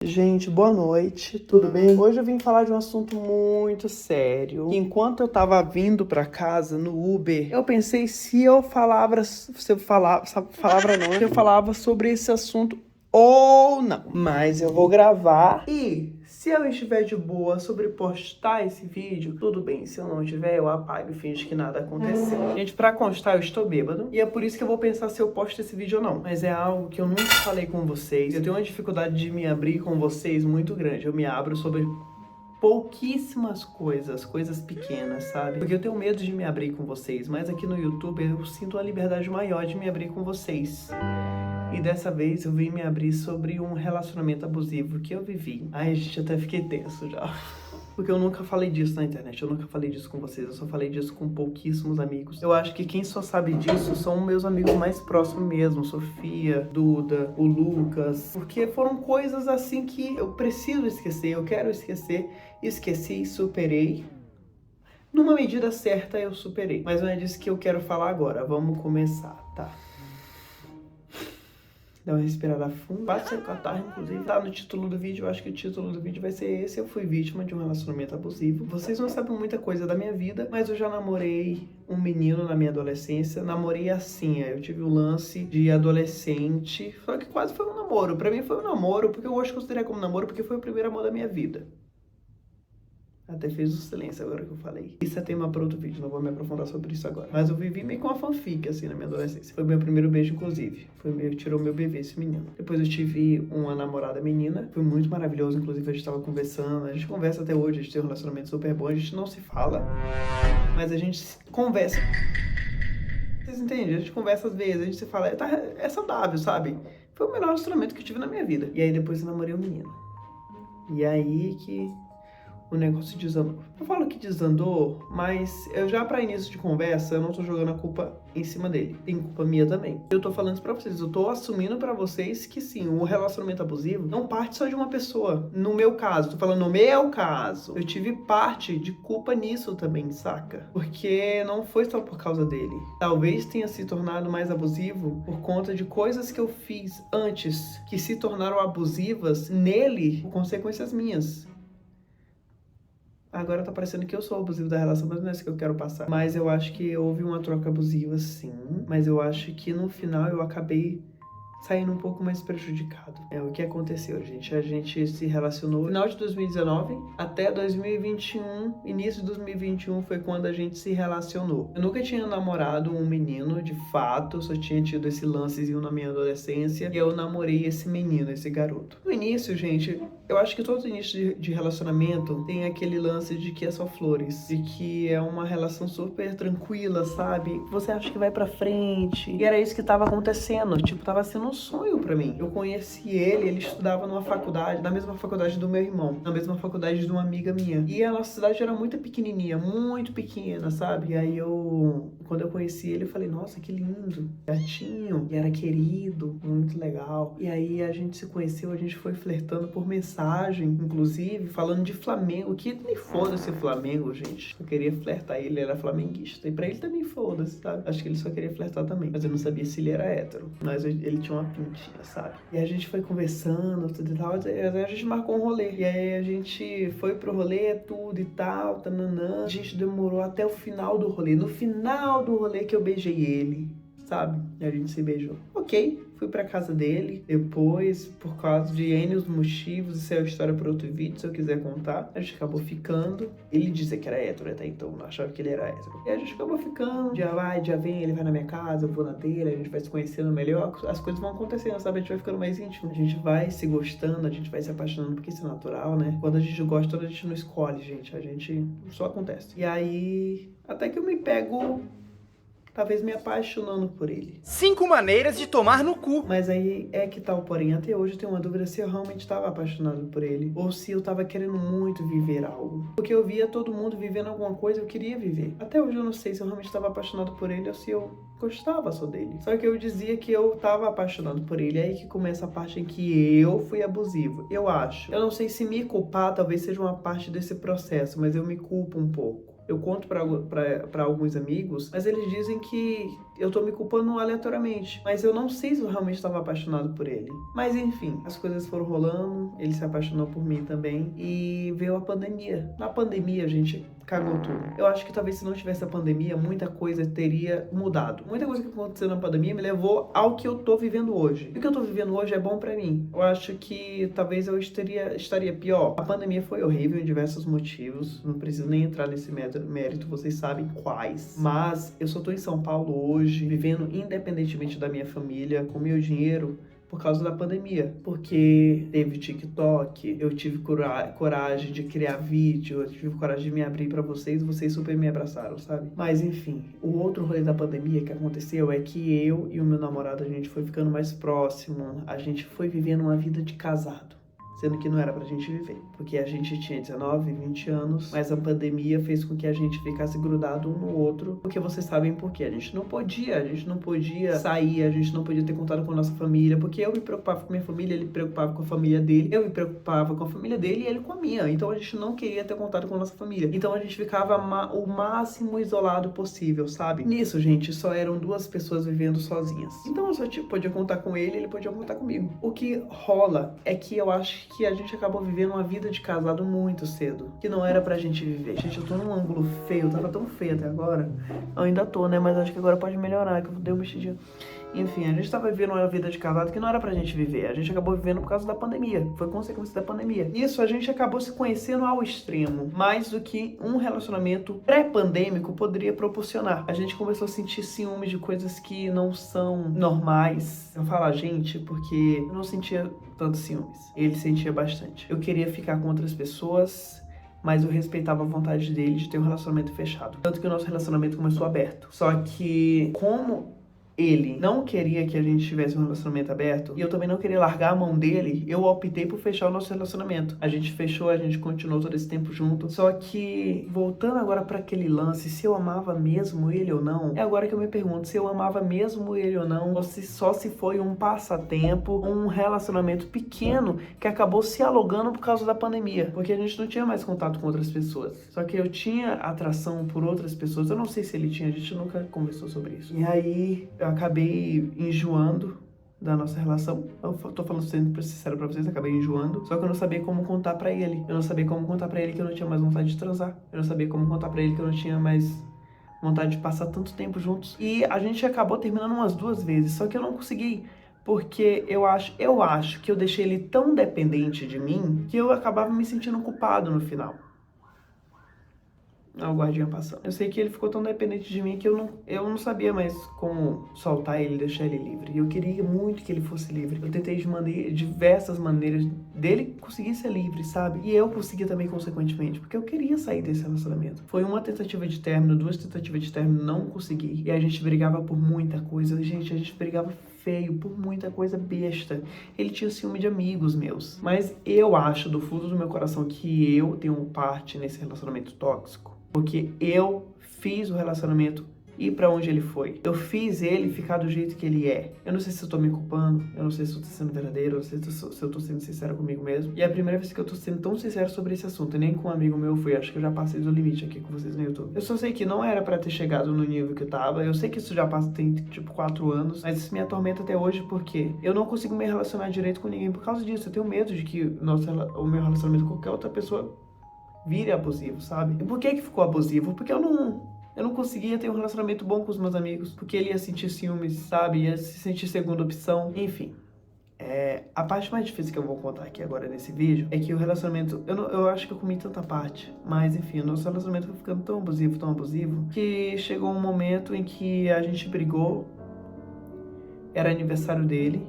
Gente, boa noite, tudo bem? Hoje eu vim falar de um assunto muito sério. Enquanto eu tava vindo pra casa no Uber, eu pensei se eu falava sobre esse assunto ou não. Mas eu vou gravar e se eu estiver de boa sobre postar esse vídeo, tudo bem. Se eu não tiver, eu apago e finge que nada aconteceu. Gente, pra constar, eu estou bêbado. E é por isso que eu vou pensar se eu posto esse vídeo ou não. Mas é algo que eu nunca falei com vocês. Eu tenho uma dificuldade de me abrir com vocês muito grande. Eu me abro sobre pouquíssimas coisas pequenas, sabe? Porque eu tenho medo de me abrir com vocês. Mas aqui no YouTube eu sinto a liberdade maior de me abrir com vocês. E dessa vez eu vim me abrir sobre um relacionamento abusivo que eu vivi. Ai, gente, até fiquei tenso já. Porque eu nunca falei disso na internet, eu nunca falei disso com vocês, eu só falei disso com pouquíssimos amigos. Eu acho que quem só sabe disso são meus amigos mais próximos mesmo, Sofia, Duda, o Lucas. Porque foram coisas assim que eu preciso esquecer, eu quero esquecer. Esqueci e superei. Numa medida certa eu superei. Mas não é disso que eu quero falar agora, vamos começar, tá? Dá uma respirada funda. Passa seu catarro, inclusive. Tá no título do vídeo. Eu acho que o título do vídeo vai ser esse. Eu fui vítima de um relacionamento abusivo. Vocês não sabem muita coisa da minha vida, mas eu já namorei um menino na minha adolescência. Namorei assim, eu tive um lance de adolescente. Só que quase foi um namoro. Pra mim foi um namoro, porque eu gosto de considerar como namoro, porque foi o primeiro amor da minha vida. Até fez o silêncio agora que eu falei. Isso é tema para outro vídeo, não vou me aprofundar sobre isso agora. Mas eu vivi meio com uma fanfic, assim, na minha adolescência. Foi meu primeiro beijo, inclusive. Tirou meu bebê, esse menino. Depois eu tive uma namorada menina. Foi muito maravilhoso, inclusive a gente tava conversando. A gente conversa até hoje, a gente tem um relacionamento super bom. A gente não se fala, mas a gente conversa. Vocês entendem? A gente conversa às vezes, a gente se fala. É saudável, sabe? Foi o melhor relacionamento que eu tive na minha vida. E aí depois eu namorei um menino. E aí que o negócio desandou. Eu falo que desandou, mas eu já pra início de conversa, eu não tô jogando a culpa em cima dele. Tem culpa minha também. Eu tô falando isso pra vocês, eu tô assumindo pra vocês que sim, o relacionamento abusivo não parte só de uma pessoa. No meu caso, tô falando no meu caso, eu tive parte de culpa nisso também, saca? Porque não foi só por causa dele. Talvez tenha se tornado mais abusivo por conta de coisas que eu fiz antes, que se tornaram abusivas nele por consequências minhas. Agora tá parecendo que eu sou abusivo da relação, mas não é isso que eu quero passar. Mas eu acho que houve uma troca abusiva, sim. Mas eu acho que no final eu acabei saindo um pouco mais prejudicado. É o que aconteceu, gente. A gente se relacionou no final de 2019 até 2021. Início de 2021 foi quando a gente se relacionou. Eu nunca tinha namorado um menino, de fato. Só tinha tido esse lancezinho na minha adolescência. E eu namorei esse menino, esse garoto. No início, gente, eu acho que todo início de relacionamento tem aquele lance de que é só flores. De que é uma relação super tranquila, sabe? Você acha que vai pra frente. E era isso que tava acontecendo. Tipo, tava sendo um sonho pra mim. Eu conheci ele estudava numa faculdade, na mesma faculdade do meu irmão, na mesma faculdade de uma amiga minha. E a nossa cidade era muito pequenininha, muito pequena, sabe? E aí quando eu conheci ele, eu falei, nossa, que lindo, gatinho, e era querido, muito legal. E aí a gente se conheceu, a gente foi flertando por mensagem, inclusive, falando de Flamengo, que me foda-se o Flamengo, gente. Eu queria flertar, ele era flamenguista, e pra ele também foda-se, sabe? Acho que ele só queria flertar também, mas eu não sabia se ele era hétero, mas ele tinha uma pintinha, sabe? E a gente foi conversando, tudo e tal, aí a gente marcou um rolê, e aí a gente foi pro rolê, tudo e tal, tananã. A gente demorou até o final do rolê, no final do rolê que eu beijei ele, sabe? E a gente se beijou. Ok, fui pra casa dele, depois, por causa de N motivos, isso é uma história para outro vídeo, se eu quiser contar. A gente acabou ficando, ele dizia que era hétero até então, não achava que ele era hétero. E a gente acabou ficando, dia vai, dia vem, ele vai na minha casa, eu vou na dele, a gente vai se conhecendo melhor, as coisas vão acontecendo, sabe? A gente vai ficando mais íntimo, a gente vai se gostando, a gente vai se apaixonando, porque isso é natural, né? Quando a gente gosta, a gente não escolhe, gente, a gente só acontece. E aí, até que eu me pego talvez me apaixonando por ele. 5 maneiras de tomar no cu. Mas aí é que tal, porém, até hoje eu tenho uma dúvida se eu realmente estava apaixonado por ele, ou se eu estava querendo muito viver algo. Porque eu via todo mundo vivendo alguma coisa, eu queria viver. Até hoje eu não sei se eu realmente estava apaixonado por ele ou se eu gostava só dele. Só que eu dizia que eu estava apaixonado por ele. É aí que começa a parte em que eu fui abusivo. Eu acho. Eu não sei se me culpar talvez seja uma parte desse processo, mas eu me culpo um pouco. Eu conto pra alguns amigos, mas eles dizem que eu tô me culpando aleatoriamente. Mas eu não sei se eu realmente estava apaixonado por ele. Mas enfim, as coisas foram rolando, ele se apaixonou por mim também. E veio a pandemia. Na pandemia, gente, cagou tudo. Eu acho que talvez se não tivesse a pandemia, muita coisa teria mudado. Muita coisa que aconteceu na pandemia me levou ao que eu tô vivendo hoje. E o que eu tô vivendo hoje é bom pra mim. Eu acho que talvez eu estaria pior. A pandemia foi horrível em diversos motivos. Não preciso nem entrar nesse mérito, vocês sabem quais. Mas eu só tô em São Paulo hoje, vivendo independentemente da minha família, com meu dinheiro, por causa da pandemia, porque teve TikTok, eu tive coragem de criar vídeo, eu tive coragem de me abrir pra vocês super me abraçaram, sabe? Mas enfim, o outro rolê da pandemia que aconteceu é que eu e o meu namorado, a gente foi ficando mais próximo, a gente foi vivendo uma vida de casado. Sendo que não era pra gente viver, porque a gente tinha 19, 20 anos, mas a pandemia fez com que a gente ficasse grudado um no outro, porque vocês sabem por quê. A gente não podia sair, a gente não podia ter contato com a nossa família, porque eu me preocupava com a minha família, ele me preocupava com a família dele, eu me preocupava com a família dele e ele com a minha. Então a gente não queria ter contato com a nossa família. Então a gente ficava o máximo isolado possível, sabe? Nisso, gente, só eram duas pessoas vivendo sozinhas. Então eu só podia contar com ele podia contar comigo. O que rola é que eu acho que a gente acabou vivendo uma vida de casado muito cedo, que não era pra gente viver. Gente, eu tô num ângulo feio, eu tava tão feio até agora. Eu ainda tô, né? Mas acho que agora pode melhorar, que eu dei uma mexidinha. Enfim, a gente tava vivendo uma vida de casado que não era pra gente viver. A gente acabou vivendo por causa da pandemia. Foi consequência da pandemia. Isso, a gente acabou se conhecendo ao extremo. Mais do que um relacionamento pré-pandêmico poderia proporcionar. A gente começou a sentir ciúme de coisas que não são normais. Eu falo a gente porque eu não sentia tanto ciúmes. Ele sentia bastante. Eu queria ficar com outras pessoas, mas eu respeitava a vontade dele de ter um relacionamento fechado. Tanto que o nosso relacionamento começou aberto. Só que, como ele não queria que a gente tivesse um relacionamento aberto, e eu também não queria largar a mão dele, eu optei por fechar o nosso relacionamento. A gente fechou, a gente continuou todo esse tempo junto. Só que, voltando agora pra aquele lance, se eu amava mesmo ele ou não, é agora que eu me pergunto se eu amava mesmo ele ou não, ou se só se foi um passatempo, um relacionamento pequeno que acabou se alongando por causa da pandemia. Porque a gente não tinha mais contato com outras pessoas. Só que eu tinha atração por outras pessoas. Eu não sei se ele tinha, a gente nunca conversou sobre isso. E aí, eu acabei enjoando da nossa relação. Eu tô falando sendo sincero pra vocês, acabei enjoando. Só que eu não sabia como contar pra ele. Eu não sabia como contar pra ele que eu não tinha mais vontade de transar. Eu não sabia como contar pra ele que eu não tinha mais vontade de passar tanto tempo juntos. E a gente acabou terminando umas 2 vezes. Só que eu não consegui, porque eu acho que eu deixei ele tão dependente de mim que eu acabava me sentindo culpado no final. O guardinha passando. Eu sei que ele ficou tão dependente de mim que eu não sabia mais como soltar ele, deixar ele livre. E eu queria muito que ele fosse livre. Eu tentei de diversas maneiras dele conseguir ser livre, sabe? E eu consegui também, consequentemente, porque eu queria sair desse relacionamento. Foi uma tentativa de término, 2 tentativas de término, não consegui. E a gente brigava por muita coisa. Gente, a gente brigava feio por muita coisa besta. Ele tinha ciúme de amigos meus. Mas eu acho, do fundo do meu coração, que eu tenho parte nesse relacionamento tóxico. Porque eu fiz o relacionamento ir pra onde ele foi. Eu fiz ele ficar do jeito que ele é. Eu não sei se eu tô me culpando, eu não sei se eu tô sendo verdadeiro, eu não sei se eu tô sendo sincero comigo mesmo. E é a primeira vez que eu tô sendo tão sincero sobre esse assunto. E nem com um amigo meu fui, acho que eu já passei do limite aqui com vocês no YouTube. Eu só sei que não era pra ter chegado no nível que eu tava. Eu sei que isso já passa, tem tipo 4 anos. Mas isso me atormenta até hoje porque eu não consigo me relacionar direito com ninguém por causa disso. Eu tenho medo de que o meu relacionamento com qualquer outra pessoa vire abusivo, sabe? E por que ficou abusivo? Porque eu não conseguia ter um relacionamento bom com os meus amigos, porque ele ia sentir ciúmes, sabe? Ia se sentir segunda opção, enfim. A parte mais difícil que eu vou contar aqui agora nesse vídeo é que o relacionamento, eu acho que eu comi tanta parte, mas enfim, o nosso relacionamento foi ficando tão abusivo, que chegou um momento em que a gente brigou, era aniversário dele.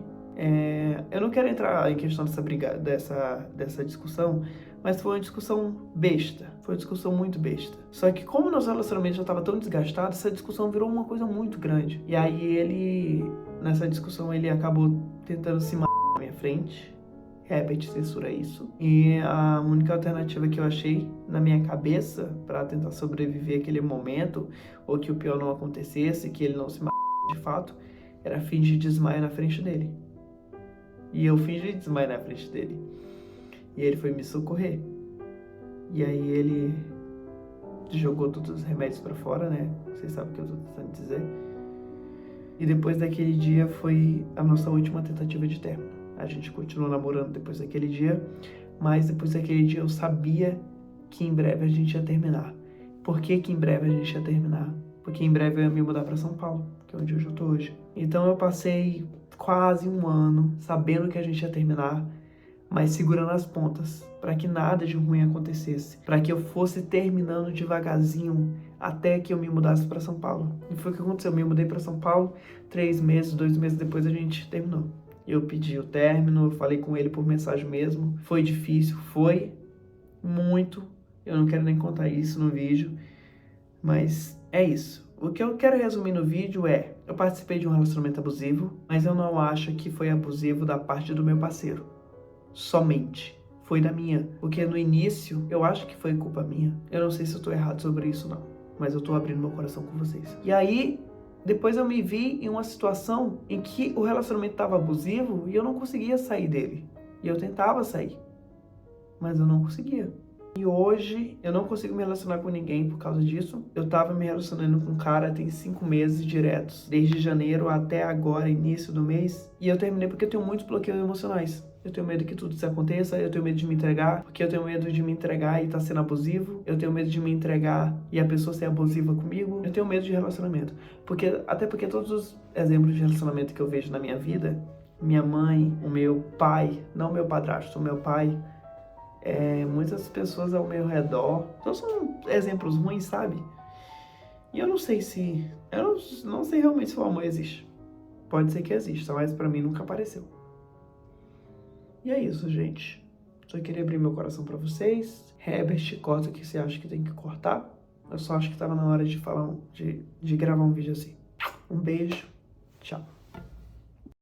Eu não quero entrar em questão dessa briga, dessa discussão, mas foi uma discussão besta. Foi uma discussão muito besta. Só que como nosso relacionamento já estava tão desgastado, essa discussão virou uma coisa muito grande. E aí nessa discussão, ele acabou tentando se matar na minha frente. Herbert censura isso. E a única alternativa que eu achei na minha cabeça para tentar sobreviver aquele momento, ou que o pior não acontecesse, que ele não se matasse de fato, era fingir desmaio na frente dele. E eu fingi desmaio na frente dele. E ele foi me socorrer. E aí ele jogou todos os remédios pra fora, né? Vocês sabem o que eu tô tentando dizer. E depois daquele dia foi a nossa última tentativa de término. A gente continuou namorando depois daquele dia, mas depois daquele dia eu sabia que em breve a gente ia terminar. Por que em breve a gente ia terminar? Porque em breve eu ia me mudar para São Paulo, que é onde eu já tô hoje. Então eu passei quase um ano sabendo que a gente ia terminar, mas segurando as pontas, para que nada de ruim acontecesse, para que eu fosse terminando devagarzinho até que eu me mudasse para São Paulo. E foi o que aconteceu, eu me mudei para São Paulo, 2 meses depois a gente terminou. Eu pedi o término, eu falei com ele por mensagem mesmo, foi difícil, foi muito, eu não quero nem contar isso no vídeo, mas é isso. O que eu quero resumir no vídeo é, eu participei de um relacionamento abusivo, mas eu não acho que foi abusivo da parte do meu parceiro. Somente. Foi da minha. Porque no início, eu acho que foi culpa minha. Eu não sei se eu tô errado sobre isso, não. Mas eu tô abrindo meu coração com vocês. E aí, depois eu me vi em uma situação em que o relacionamento tava abusivo e eu não conseguia sair dele. E eu tentava sair, mas eu não conseguia. E hoje, eu não consigo me relacionar com ninguém por causa disso. Eu tava me relacionando com um cara tem 5 meses diretos, desde janeiro até agora, início do mês. E eu terminei porque eu tenho muitos bloqueios emocionais. Eu tenho medo que tudo isso aconteça, eu tenho medo de me entregar, porque eu tenho medo de me entregar e tá sendo abusivo. Eu tenho medo de me entregar e a pessoa ser abusiva comigo. Eu tenho medo de relacionamento. Até porque todos os exemplos de relacionamento que eu vejo na minha vida, minha mãe, o meu pai, não meu padrasto, o meu pai, muitas pessoas ao meu redor, então são exemplos ruins, sabe? E eu não sei se... Eu não sei realmente se o amor existe. Pode ser que exista, mas pra mim nunca apareceu. E é isso, gente. Só queria abrir meu coração pra vocês. Herbert, corta o que você acha que tem que cortar. Eu só acho que tava na hora de gravar um vídeo assim. Um beijo. Tchau.